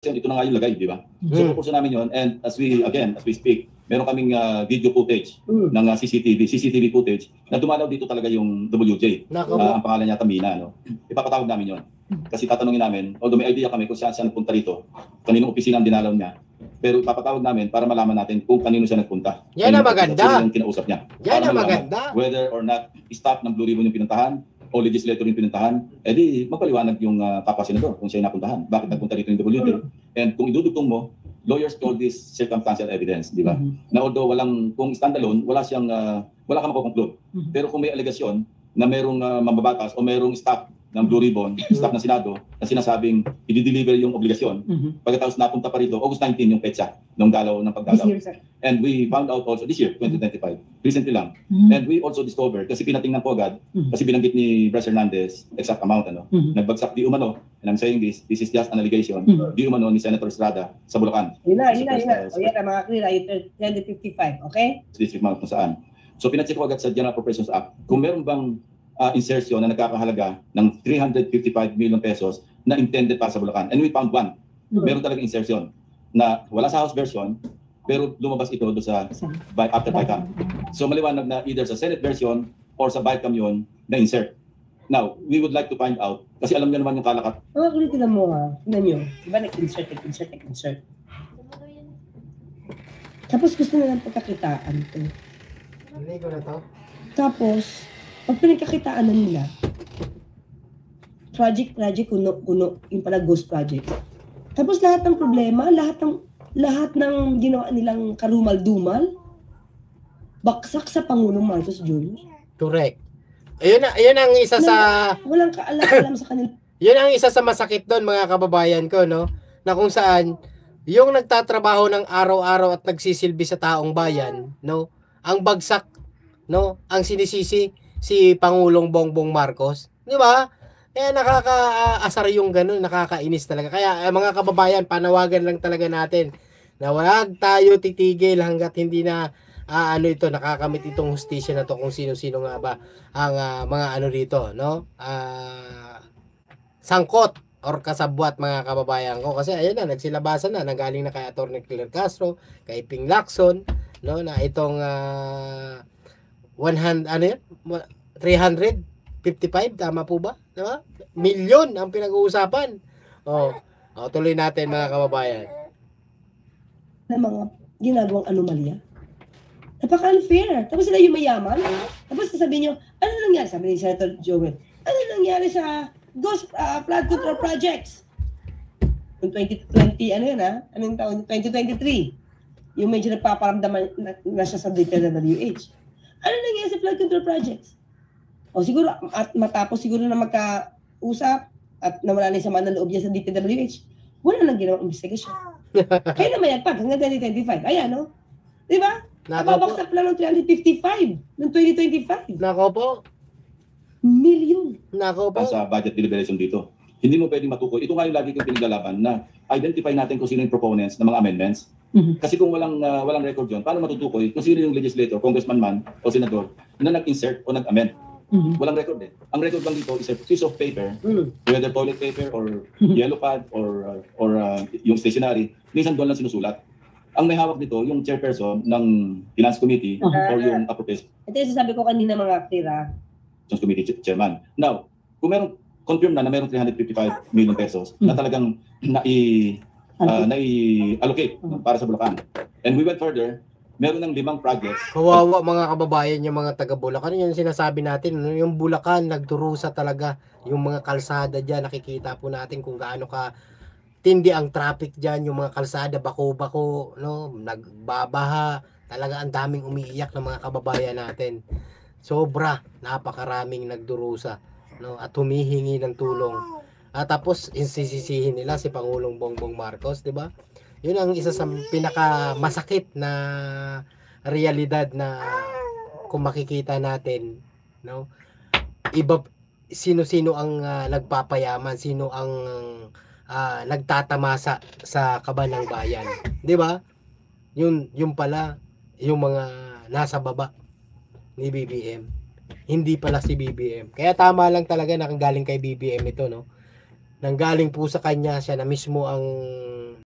ito na nga yung lagay, di ba? So, purpose namin yun, and as we speak, meron kaming video footage ng CCTV footage na dumalaw dito talaga yung WJ. Ang pangalan niya Tamina, no? Ipapatawag namin yun. Kasi tatanungin namin, although may idea kami kung saan siya nagpunta rito, kaninong opisina ang dinalaw niya, pero ipapatawag namin para malaman natin kung kanino siya nagpunta. Yan ang maganda. Yung kinausap niya. Yan ang maganda. Whether or not staff ng Blue Ribbon yung pinuntahan, o legislator yung pinuntahan, edi magpaliwanag yung kapwa senador kung siya yung napuntahan. Bakit nagpunta dito yung WJ? And kung idudugtong mo, lawyers call this circumstantial evidence, di ba? Na although kung standalone, wala ka makukonklud. Pero kung may alegasyon na merong mambabatas o merong staff ng Blue Ribbon, staff ng Senado, na sinasabing i-deliver yung obligasyon, pagkatapos napunta pa rito, August 19 yung petsa ng pagdalaw. And we found out also this year, 2025, recently lang. And we also discovered, kasi pinatingnan ko agad, kasi binanggit ni Bryce Hernandez, exact amount, nagbagsak di umano, and I'm saying this is just an allegation, di umano ni Senator Estrada sa Bulacan. Yun na, mga clear, 2055, okay? District Mount kung saan. So pinacheck ko agad sa General Appropriations Act, kung meron bang insertion na nagkakahalaga ng 355 million pesos na intended para sa Bulacan. And we found one. Meron talaga insertion na wala sa House version, pero lumabas ito doon sa after BICAM. So maliwanag na either sa Senate version or sa BICAM yun na insert. Now, we would like to find out, kasi alam niyo naman yung kalakat. Ulitin mo ha. Tignan nyo. Diba nag-insert. Tapos gusto na lang pagkakitaan ito. Hindi ko na to. Tapos, pag pinagkakitaan na nila, project, kuno, yung pala ghost project. Tapos lahat ng problema, lahat ng ginawa nilang karumal-dumal, baksak sa Pangulong Marcos Jr. Correct. Ayun ang isa sa... Walang kaalam sa kanila. Yun ang isa sa masakit doon, mga kababayan ko, no? Na kung saan, yung nagtatrabaho ng araw-araw at nagsisilbi sa taong bayan, no? Ang bagsak, no? Ang sinisisi si Pangulong Bongbong Marcos, di ba? Kaya nakakaasar yung ganun, nakakainis talaga. Kaya mga kababayan, panawagan lang talaga natin na wag tayo titigil hanggat hindi na nakakamit itong hustisya na to kung sino-sino nga ba ang mga rito, no? Sangkot or kasabwat, mga kababayan ko. Kasi ayun na, nagsilabasan na, nanggaling na kay Atty. Claire Castro, kay Ping Lacson, no, na itong 355, tama po ba? Diba? Milyon ang pinag-uusapan. Tuloy natin, mga kababayan. Na mga ginagawang anomalya. Napaka-unfair. Tapos sila yung mayaman. Tapos sasabihin nyo, ano nangyari? Sabi ni Senator Joel, ano nangyari sa ghost flood control projects? Yung 2020, anong taon? 2023. Yung medyo nagpaparamdaman na siya sa DPWH. Ano nangyari sa flood control projects? O siguro, at matapos siguro na magkausap at nawala na yung sama ng loob niya sa DPWH, wala nang ginawang investigation. Kaya naman yan, hanggang 2025. Ayan, no? Di ba? Napabaksak lang ng 355 ng 2025. Nako po. Million. Nako po. Sa budget deliberation dito. Hindi mo pwedeng matukoy. Ito nga yung lagi kong pinaglalaban na identify natin kung sino yung proponents ng mga amendments. Kasi kung walang record yun, paano matutukoy kung sino yung legislator, congressman man o senador na nag-insert o nag-amend? Walang record eh. Ang record lang dito is a piece of paper, whether toilet paper or yellow pad or yung stationery, minsan doon lang sinusulat. Ang may hawak dito, yung chairperson ng Finance Committee or yung appropriations. Ito yung sasabi ko kanina, mga tira. Committee chairman. Now, kung confirm na merong 355 million pesos na talagang nai-allocate para sa Bulacan. And we went further, meron ng 5 projects. Kawawa, mga kababayan, yung mga taga Bulacan. Yung sinasabi natin, yung Bulacan, nagdurusa talaga. Yung mga kalsada dyan, nakikita po natin kung gaano ka tindi ang traffic dyan, yung mga kalsada, bako-bako, no? Nagbabaha. Talaga ang daming umiiyak ng mga kababayan natin. Sobra, napakaraming nagdurusa, no? At humihingi ng tulong. At tapos insisisihin nila si Pangulong Bongbong Marcos, 'di ba? 'Yun ang isa sa pinakamasakit na realidad na kung makikita natin, no? Iba sino-sino ang nagpapayaman, sino ang nagtatamasa sa kaban ng bayan, 'di ba? Yun pala yung mga nasa baba ni BBM. Hindi pala si BBM. Kaya tama lang talaga na galing kay BBM ito, no? nanggaling po sa kanya, siya na mismo ang